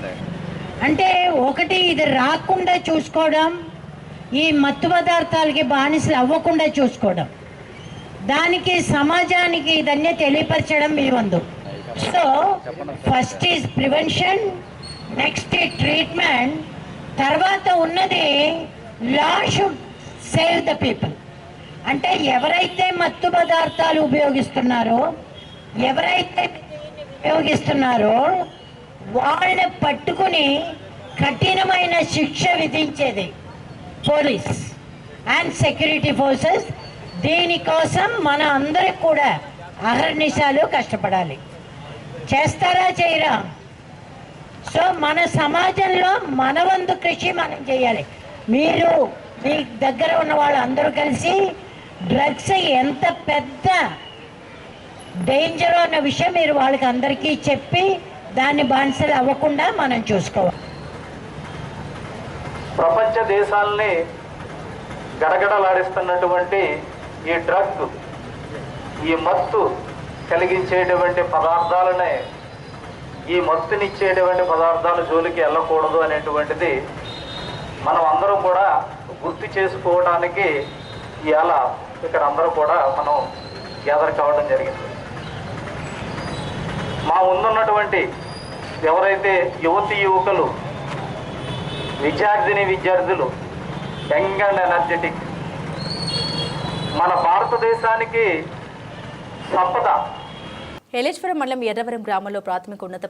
అంటే ఒకటి ఇది రాకుండా చూసుకోవడం, ఈ మత్తు పదార్థాలకి బానిసలు అవ్వకుండా చూసుకోవడం, దానికి సమాజానికి ఇదన్నీ తెలియపరచడం మీ వంతు. So first is prevention, next treatment, తర్వాత ఉన్నది లా షుడ్ సేవ్ ద పీపుల్. అంటే ఎవరైతే మత్తు పదార్థాలు ఉపయోగిస్తున్నారో వాళ్ళని పట్టుకుని కఠినమైన శిక్ష విధించేది పోలీస్ అండ్ సెక్యూరిటీ ఫోర్సెస్. దీనికోసం మన అందరికి కూడా అహర్నిశాలు కష్టపడాలి. చేస్తారా చేయరా? సో మన సమాజంలో మన వంతు కృషి మనం చేయాలి. మీరు మీ దగ్గర ఉన్న వాళ్ళు అందరూ కలిసి డ్రగ్స్ ఎంత పెద్ద డేంజర్ అన్న విషయం మీరు వాళ్ళకి అందరికీ చెప్పి దాన్ని బానిసలు అవ్వకుండా మనం చూసుకోవాలి. ప్రపంచ దేశాలని గడగడలాడిస్తున్నటువంటి ఈ డ్రగ్, ఈ మత్తు కలిగించేటువంటి పదార్థాలనే, ఈ మత్తునిచ్చేటువంటి పదార్థాల జోలికి వెళ్ళకూడదు అనేటువంటిది మనం అందరం కూడా గుర్తు చేసుకోవడానికి ఇవాళ ఇక్కడ అందరూ కూడా మనం గ్యాదర్ కావడం జరిగింది. మా ముందున్నటువంటి ఎవరైతే యువకులు, విద్యార్థులు, యంగ్ అండ్ ఎనర్జెటిక్, మన భారతదేశానికి సంపద. ఏలేశ్వరం మండలం ఎర్రవరం గ్రామంలో ప్రాథమిక ఉన్నత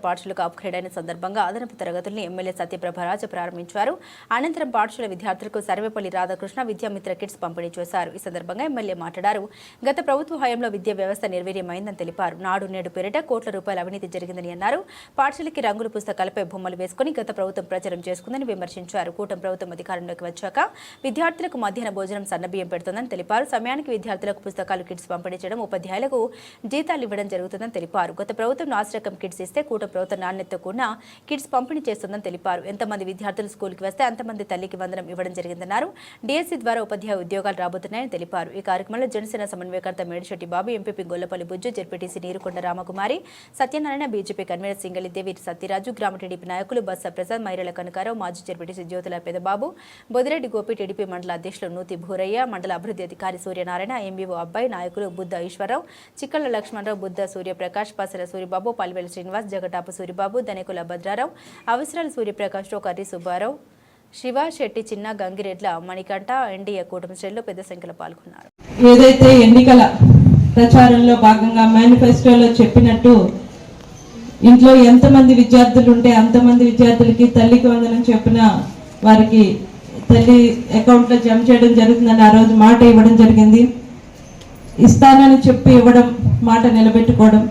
పాఠశాలకు అప్గ్రేడ్ అయిన సందర్భంగా అదనపు తరగతుల్ని ఎమ్మెల్యే సత్యప్రభరాజు ప్రారంభించారు. అనంతరం పాఠశాల విద్యార్థులకు సర్వేపల్లి రాధాకృష్ణ విద్యామిత్ర కిట్స్ పంపిణీ చేశారు. ఈ సందర్భంగా ఎమ్మెల్యే మాట్లాడారు. గత ప్రభుత్వ హయాంలో విద్యా వ్యవస్థ నిర్వీర్యమైందని తెలిపారు. నాడు నేడు పేరిట కోట్ల రూపాయల అవినీతి జరిగిందని అన్నారు. పాఠశాలకి రంగుల పుస్తకాలపై బొమ్మలు వేసుకుని గత ప్రభుత్వం ప్రచారం చేసుకుందని విమర్శించారు. కూటమి ప్రభుత్వం అధికారంలోకి వచ్చాక విద్యార్థులకు మధ్యాహ్న భోజనం సన్నబియ్యం పెడుతుందని తెలిపారు. సమయానికి విద్యార్థులకు పుస్తకాలు, కిట్స్ పంపిణీ చేయడం, ఉపాధ్యాయులకు జీతాలు ఇవ్వడం జరుగుతుందని తెలిపారు. గత ప్రభుత్వం నాసిరకం కిట్స్ ఇస్తే కూటమి ప్రభుత్వం నాణ్యతతో కూడిన కిట్స్ పంపిణీ చేస్తుందని తెలిపారు. ఎంతమంది విద్యార్థులు స్కూల్కి వస్తే అంతమంది తల్లికి వందనం ఇవ్వడం జరిగిందన్నారు. డిఎస్సీ ద్వారా ఉపాధ్యాయ ఉద్యోగాలు రాబోతున్నాయని తెలిపారు. ఈ కార్యక్రమంలో జనసేన సమన్వయకర్త Medisetti Babu, MPP Gollapalli Bujju, ZPTC Neerukonda Ramakumari, Satyanarayana, BJP convener Singalidevi Satyaraju, గ్రామ టీడీపీ నాయకులు బస్స ప్రసాద్, మైరల కనకారావు, మాజీ జెడ్పీటీసీ జ్యోతుల పెదబాబు, బొదిరెడ్డి గోపి, టీడీపీ మండల అధ్యక్షులు నూతి భూరయ్య, మండల అభివృద్ధి అధికారి సూర్యనారాయణ, ఎంబీఓ అబ్బాయి, నాయకులు బుద్ధ ఈశ్వరరావు, చిక్కల లక్ష్మణరావు, బుద్ధ సూర్యప్రకాష్, పసర సూర్యబాబు, పల్వెల శ్రీనివాస్, జగటాపు సూర్యబాబు, దనేకుల భద్రారావు, అవసరాల సూర్యప్రకాష్, కర్రి సుబ్బారావు, శివ శెట్టి, చిన్న గంగిరెడ్ల మణికంఠ, ఎన్డీఏ కూటమి శ్రేణులు పెద్ద సంఖ్యలో పాల్గొన్నారు. ఏదైతే ఎన్నికల ప్రచారంలో భాగంగా మేనిఫెస్టోలో చెప్పినట్టు ఇంట్లో ఎంతమంది విద్యార్థులు ఉంటే అంతమంది విద్యార్థులకి తల్లికి వందనం చెప్పిన వారికి తల్లి అకౌంట్లో జమ చేయడం జరుగుతుందని ఆ రోజు మాట ఇవ్వడం జరిగింది. ఇస్తానని చెప్పి ఇవ్వడం, మాట నిలబెట్టుకోవడం,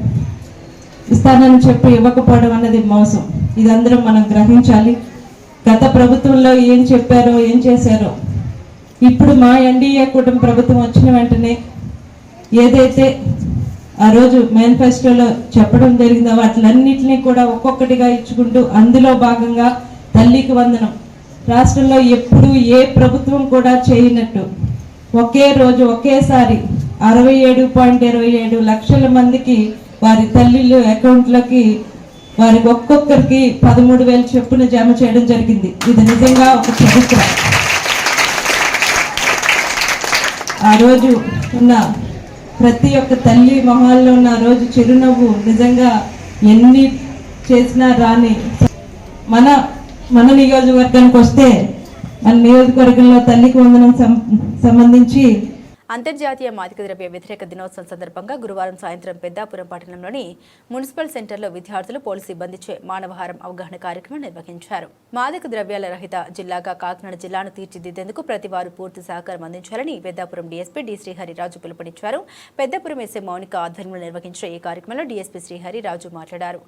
ఇస్తానని చెప్పి ఇవ్వకపోవడం అన్నది మోసం. ఇదందరం మనం గ్రహించాలి. గత ప్రభుత్వంలో ఏం చెప్పారో, ఏం చేశారో, ఇప్పుడు మా ఎన్డీఏ కూటమి ప్రభుత్వం వచ్చిన వెంటనే ఏదైతే ఆ రోజు మేనిఫెస్టోలో చెప్పడం జరిగిందో వాటిలన్నింటినీ కూడా ఒక్కొక్కటిగా ఇచ్చుకుంటూ అందులో భాగంగా తల్లికి వందనం రాష్ట్రంలో ఎప్పుడు ఏ ప్రభుత్వం కూడా చేయనట్టు ఒకే రోజు ఒకేసారి 67.27 లక్షల మందికి వారి తల్లిలు అకౌంట్లకి వారికి ఒక్కొక్కరికి 13,000 చొప్పున జమ చేయడం జరిగింది. ఇది నిజంగా ఒక చరిత్ర. ఆ రోజు ఉన్న ప్రతి ఒక్క తల్లి మొహాల్లో ఉన్న రోజు చిరునవ్వు నిజంగా ఎన్ని చేసినా రాని. మన నియోజకవర్గానికి వస్తే మన నియోజకవర్గంలో తల్లికి వందనం సంబంధించి అంతర్జాతీయ మాదక ద్రవ్య వ్యతిరేక దినోత్సవం సందర్భంగా గురువారం సాయంత్రం పెద్దాపురం పట్టణంలోని మున్సిపల్ సెంటర్లో విద్యార్థులు పోలీసు సిబ్బందిచే మానవహారం అవగాహన కార్యక్రమం నిర్వహించారు. మాదక ద్రవ్యాల రహిత జిల్లాగా కాకినాడ జిల్లాను తీర్చిదిద్దేందుకు ప్రతివారు పూర్తి సహకారం అందించాలని పెద్దాపురం డీఎస్పీ డి శ్రీహరిరాజు పిలుపునిచ్చారు. పెద్దాపురం ఎస్ఐ మౌనిక ఆధ్వర్యంలో నిర్వహించిన ఈ కార్యక్రమంలో డీఎస్పీ శ్రీహరిరాజు మాట్లాడారు.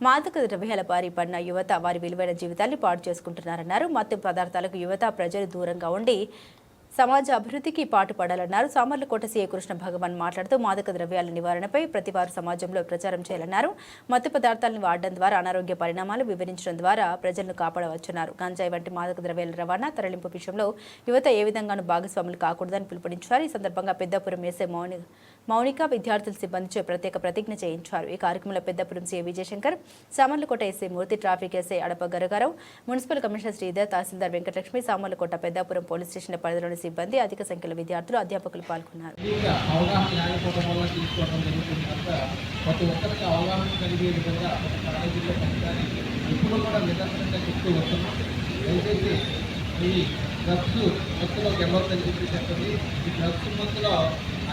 మాదక ద్రవ్యాల బారి పడిన యువత వారి విలువైన జీవితాన్ని పాడు చేసుకుంటున్నారన్నారు. మత్తు పదార్థాలకు యువత ప్రజలు దూరంగా ఉండి సమాజ అభివృద్ధికి పాటుపడాలన్నారు. సామర్లకోట సీఐ కృష్ణ భగవాన్ మాట్లాడుతూ మాదక ద్రవ్యాల నివారణపై ప్రతివారు సమాజంలో ప్రచారం చేయాలన్నారు. మత్తు పదార్థాలను వాడడం ద్వారా అనారోగ్య పరిణామాలు వివరించడం ద్వారా ప్రజలను కాపాడవచ్చున్నారు. గంజాయి వంటి మాదక ద్రవ్యాల రవాణా తరలింపు విషయంలో యువత ఏ విధంగానూ భాగస్వాములు కాకూడదని పిలుపునిచ్చారు. ఈ సందర్భంగా పెద్దాపురం ఎస్ఐ మౌనిక విద్యార్థుల సిబ్బందిచే ప్రత్యేక ప్రతిజ్ఞ చేయించారు. ఈ కార్యక్రమంలో పెద్దాపురం సీఐ విజయశంకర్, సామర్లకోట ఎస్ఐ మూర్తి, ట్రాఫిక్ ఎస్ఐ అడప గరగారావు, మున్సిపల్ కమిషనర్ శ్రీధర్, తహసీల్దార్ వెంకటలక్ష్మి, సామర్లకోట పెద్దాపురం పోలీస్ స్టేషన్ పరిధిలోని సిబ్బంది, అధిక సంఖ్యలో విద్యార్థులు, అధ్యాపకులు పాల్గొన్నారు.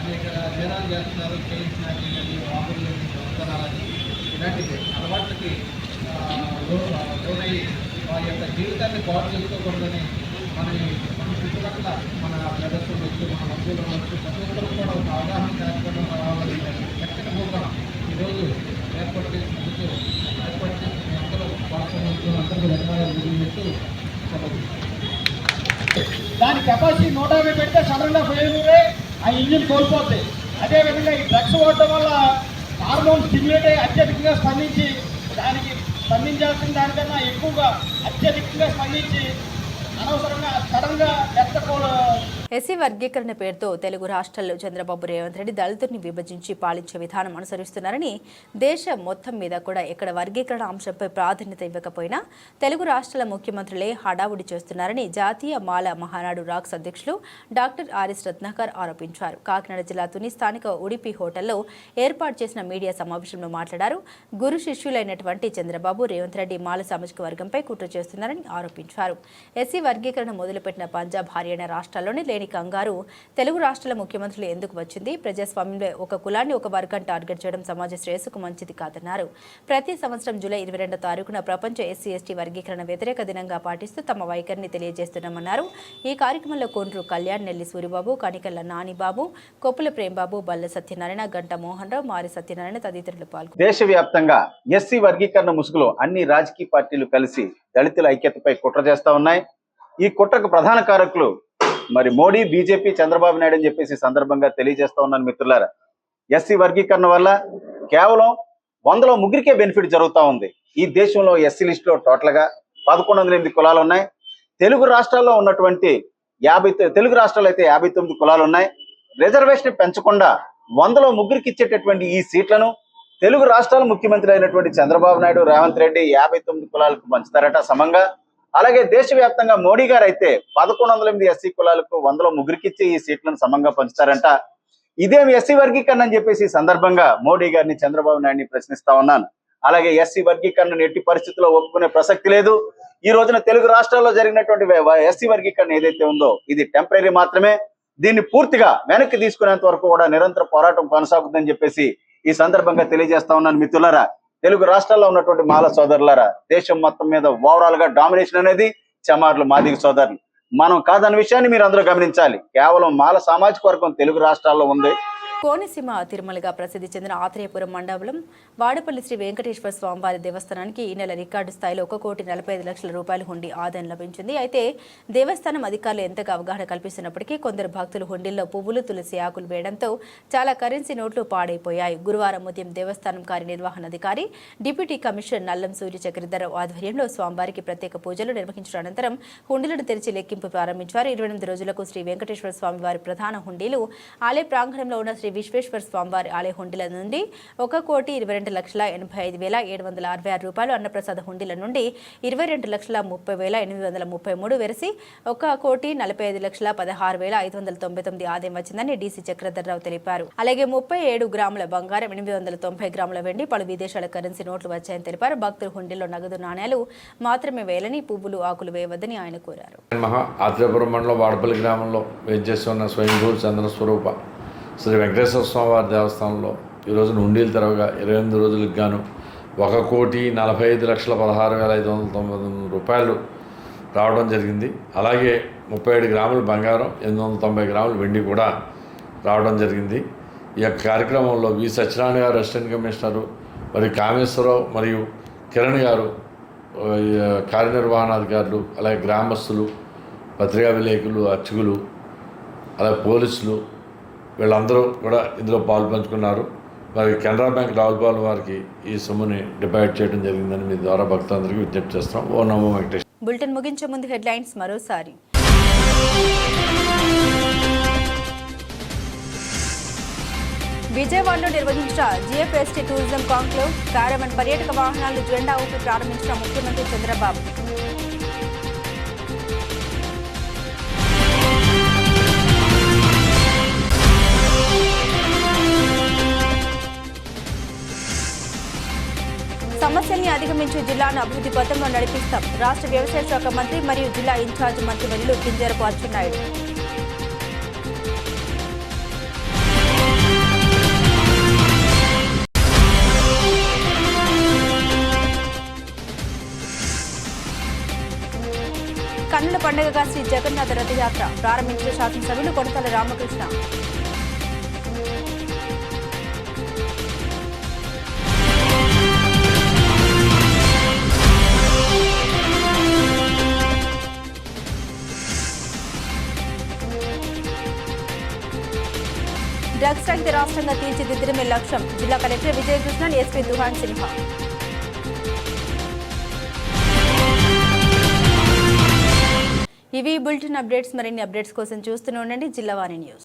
అనేక నేరాలు చేస్తున్నారు. చైన్ స్నాచింగ్ అని, వాహనాలు దొంగతనాలని, ఇలాంటి అలవాట్లకి లోనయ్యి వారి యొక్క జీవితాన్ని పాడు చేసుకోకూడదని మన చుట్టుపక్కల మన బ్రదర్స్ ఉండొచ్చు, మన బంధువులు ఉండొచ్చు, ప్రతి ఒక్కరు కూడా ఒక అవగాహన కార్యక్రమం రావాలని చక్కటి ప్రోగ్రాం ఈరోజు ఏర్పాటు చేసినందుకు అందరూ పాల్గొన్న అందరికీ ధన్యవాదాలు తెలియజేస్తూ దాని కెపాసిటీ 150 పెడితే సడన్గా ఫెయిల్యూరే ఆ ఇంజిన్ కోల్పోతాయి. అదేవిధంగా ఈ డ్రగ్స్ వాడటం వల్ల హార్మోన్ స్టిమ్యులేట్ అయ్యి అత్యధికంగా స్పందించాల్సిన దానికన్నా ఎక్కువగా అత్యధికంగా స్పందించి అనవసరంగా సడన్గా ఎస్సీ వర్గీకరణ పేరుతో తెలుగు రాష్ట్రాల్లో చంద్రబాబు రేవంత్ రెడ్డి దళితుడిని విభజించి పాలించే విధానం అనుసరిస్తున్నారని, దేశం మొత్తం మీద కూడా ఎక్కడ వర్గీకరణ అంశంపై ప్రాధాన్యత ఇవ్వకపోయినా తెలుగు రాష్ట్రాల ముఖ్యమంత్రులే హడావుడి చేస్తున్నారని జాతీయ మాల మహానాడు రాక్స్ అధ్యక్షులు డాక్టర్ ఆర్ఎస్ రత్నాకర్ ఆరోపించారు. కాకినాడ జిల్లా తుని స్థానిక ఉడిపి హోటల్లో ఏర్పాటు చేసిన మీడియా సమావేశంలో మాట్లాడారు. గురు శిష్యులైనటువంటి చంద్రబాబు రేవంత్ రెడ్డి మాల సామాజిక వర్గంపై కుట్ర చేస్తున్నారని ఆరోపించారు. ఎస్సీ వర్గీకరణ మొదలుపెట్టిన పంజాబ్, హర్యానా రాష్ట్రాల్లోని లేని కంగారు తెలుగు రాష్ట్రాల ముఖ్యమంత్రులు ఎందుకు వచ్చింది? ప్రజాస్వామ్యంలో ఒక కులాన్ని ఒక వర్గాన్ని టార్గెట్ చేయడం సమాజ శ్రేయస్సుకు మంచిది కాదన్నారు. ప్రతి సంవత్సరం జూలై 22వ తారీఖున ప్రపంచ ఎస్సీ ఎస్టీ వర్గీకరణ వ్యతిరేక దినంగా పాటిస్తూ తమ వైఖరిని తెలియజేస్తున్నామన్నారు. ఈ కార్యక్రమంలో కొండ్రు కళ్యాణ్, నెల్లి సూరిబాబు, కనికల్ల నానిబాబు, కొప్పుల ప్రేమబాబు, బల్ల సత్యనారాయణ, గంట మోహన్ రావు, మారి సత్యనారాయణ తదితరులు పాల్గొన్నారు. దేశవ్యాప్తంగా ఎస్సీ వర్గీకరణ ముసుగులో అన్ని రాజకీయ పార్టీలు కలిసి దళితుల ఐక్యతపై కుట్ర చేస్తా ఉన్నాయి. ఈ కుట్రకు ప్రధాన కారకులు మరి మోడీ, బీజేపీ, చంద్రబాబు నాయుడు అని చెప్పేసి సందర్భంగా తెలియజేస్తా ఉన్నాను మిత్రులారా. ఎస్సీ వర్గీకరణ వల్ల కేవలం 100లో ముగ్గురికే బెనిఫిట్ జరుగుతూ ఉంది. ఈ దేశంలో ఎస్సీ లిస్టులో టోటల్గా 1108 కులాలు ఉన్నాయి. తెలుగు రాష్ట్రాల్లో ఉన్నటువంటి 59 కులాలు ఉన్నాయి. రిజర్వేషన్ పెంచకుండా 100లో ముగ్గురికి ఇచ్చేటటువంటి ఈ సీట్లను తెలుగు రాష్ట్రాల ముఖ్యమంత్రి అయినటువంటి చంద్రబాబు నాయుడు, రేవంత్ రెడ్డి 59 కులాలకు పంచుతారట సమంగా. అలాగే దేశవ్యాప్తంగా మోడీ గారు అయితే 1108 ఎస్సీ కులాలకు 100లో ముగ్గురికి ఇచ్చి ఈ సీట్లను సమంగా పంచుతారంట. ఇదేమి ఎస్సీ వర్గీకరణ అని చెప్పేసి ఈ సందర్భంగా మోడీ గారిని, చంద్రబాబు నాయుడిని ప్రశ్నిస్తా ఉన్నాను. అలాగే ఎస్సీ వర్గీకరణను ఎట్టి పరిస్థితుల్లో ఒప్పుకునే ప్రసక్తి లేదు. ఈ రోజున తెలుగు రాష్ట్రాల్లో జరిగినటువంటి ఎస్సీ వర్గీకరణ ఏదైతే ఉందో ఇది టెంపరీ మాత్రమే. దీన్ని పూర్తిగా వెనక్కి తీసుకునేంత వరకు కూడా నిరంతర పోరాటం కొనసాగుతుందని చెప్పేసి ఈ సందర్భంగా తెలియజేస్తా ఉన్నాను మిత్రులారా. తెలుగు రాష్ట్రాల్లో ఉన్నటువంటి మాల సోదరులారా, దేశం మొత్తం మీద ఓవరాల్ గా డామినేషన్ అనేది చమార్లు, మాదిగ సోదరులు. మనం కాదన్న విషయాన్ని మీరు అందరూ గమనించాలి. కేవలం మాల సామాజిక వర్గం తెలుగు రాష్ట్రాల్లో ఉంది. కోనసీమ తిరుమలగా ప్రసిద్ధి చెందిన ఆత్రేయపురం మండలం వాడపల్లి శ్రీ వెంకటేశ్వర స్వామివారి దేవస్థానానికి ఈ నెల రికార్డు స్థాయిలో 1,45,00,000 రూపాయల హుండీ ఆదాయం లభించింది. అయితే దేవస్థానం అధికారులు ఎంతగా అవగాహన కల్పిస్తున్నప్పటికీ కొందరు భక్తులు హుండీల్లో పువ్వులు, తులసి ఆకులు వేయడంతో చాలా కరెన్సీ నోట్లు పాడైపోయాయి. గురువారం ఉదయం దేవస్థానం కార్యనిర్వహణాధికారి డిప్యూటీ కమిషనర్ నల్లం సూర్య చక్రధరరావు ఆధ్వర్యంలో స్వామివారికి ప్రత్యేక పూజలు నిర్వహించిన అనంతరం హుండీలను తెరిచి లెక్కింపు ప్రారంభించారు. 28 రోజులకు శ్రీ వెంకటేశ్వర స్వామివారి ప్రధాన హుండీలు ఆలయ ప్రాంగణంలో ఉన్న శ్రీ విశ్వేశ్వర స్వామివారి ఆలయ హుండీల నుండి 1,22,85,766 రూపాయలు, అన్నప్రసాద హుండీల నుండి 22,30,833 వెరసి 1,45,16,599 ఆదాయం వచ్చిందని డీసీ చక్రధరరావు తెలిపారు. అలాగే 37 గ్రాముల బంగారం, 890 గ్రాముల వెండి, పలు విదేశాల కరెన్సీ నోట్లు వచ్చాయని తెలిపారు. భక్తులు హుండీల్లో నగదు నాణేలు మాత్రమే వేయాలని, పువ్వులు ఆకులు వేయవద్దని ఆయన కోరారు. ఆత్రేయపురం మండలం వాడపల్లి గ్రామంలో వేచేస్తున్న స్వయంభూ చంద్రస్వరూప శ్రీ వెంకటేశ్వర స్వామివారి దేవస్థానంలో ఈ రోజున హుండీలు తెరవగా 28 రోజులకు గాను 1,45,16,599 రూపాయలు రావడం జరిగింది. అలాగే 37 గ్రాముల బంగారం, 890 గ్రాముల వెండి కూడా రావడం జరిగింది. ఈ యొక్క కార్యక్రమంలో వి సత్యనారాయణ గారు అసిస్టెంట్ కమిషనరు, మరియు కామేశ్వరరావు మరియు కిరణ్ గారు కార్యనిర్వహణాధికారులు, అలాగే గ్రామస్తులు, పత్రికా విలేకరులు, అర్చకులు, అలాగే పోలీసులు వీళ్ళందరూ కూడా ఇందులో పాల్పంచుకున్నారు. మరి కెనరా బ్యాంక్ రావులపాలెం వారికి ఈ సొమ్ముని డిపాజిట్ చేయడం జరిగిందని మీ ద్వారా భక్తులందరికీ విజ్ఞప్తి చేస్తాం. ఓ నమో వెంకటేశ్వర. బులెటిన్ ముగించే ముందు హెడ్లైన్స్ మరోసారి. విజయవాడలో నిర్వహించిన జిఎఫ్ఎస్టీ టూరిజం కాంక్లేవ్ కారవన్ పర్యాటక వాహనాలను జెండా ఊపి ప్రారంభించిన ముఖ్యమంత్రి చంద్రబాబు. సమస్యల్ని అధిగమించి జిల్లాను అభివృద్ధి పథంలో నడిపిస్తాం. రాష్ట్ర వ్యవసాయ శాఖ మంత్రి మరియు జిల్లా ఇన్ఛార్జ్ మంత్రివర్యులు కింజరాపు అచ్చెన్నాయుడు. కన్నుల పండుగగా శ్రీ జగన్నాథ రథయాత్ర ప్రారంభించిన శాసనసభ్యులు కొడతల రామకృష్ణ. డ్రగ్స్ రహిత రాష్ట్రంగా తీర్చిదిద్దడమే లక్ష్యం. జిల్లా కలెక్టర్ విజయకృష్ణన్, ఎస్పీ దుహాన్ సిన్హా. ఇవి బులెటిన్ అప్డేట్స్. మరిన్ని అప్డేట్స్ కోసం చూస్తూనే ఉండండి జిల్లావాణి న్యూస్.